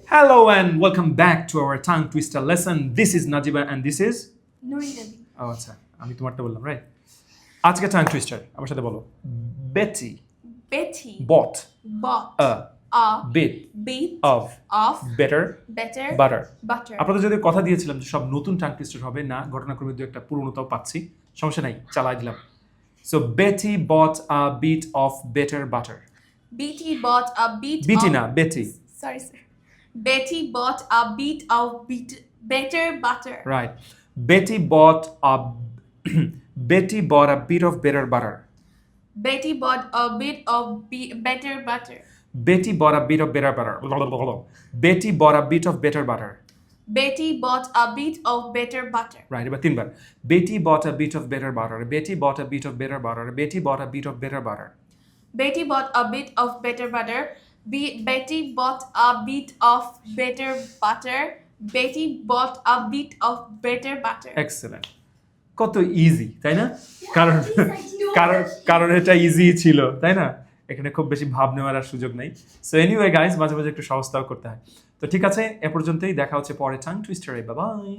Hello and welcome back to our tongue twister lesson. This is Najiba and this is Nuri Nabi. Oh আচ্ছা আমি তোমারটা বললাম right আজকে tongue twister আমার সাথে বলো Betty Betty bought bought a a bit bit of of better better butter butter. আপনাদের যদি কথা দিয়েছিলাম যে সব নতুন tongue twister হবে না ঘটনাক্রমে দু একটা পুরনোটাও পাচ্ছি সমস্যা নাই চালাই দিলাম So Betty bought a bit of better butter Betty bought a bit Betty of না Betty sorry sir. Betty bought a bit of better butter. Right. Betty bought a Betty bought a bit of better butter. Betty bought a bit of better butter. Betty bought a bit of better butter. Betty bought a bit of better butter. Betty bought a bit of better butter. Right, এবার তিনবার Betty bought a bit of better butter. Betty bought a bit of better butter. Betty bought a bit of better butter. Betty bought a bit of better butter. Betty bought a bit of better butter. Betty bought a bit of better butter. Excellent. কত easy তাই না কারণ কারণ কারণ এটা easy ছিল তাই না এখানে খুব বেশি ভাব নেওয়ার আর সুযোগ নাই সো এনিওয়ে গাইস মাঝে মাঝে একটু সহজতাও করতে হয় তো ঠিক আছে এ পর্যন্তই দেখা হচ্ছে পরে টাং টুইস্টারে বাই বাই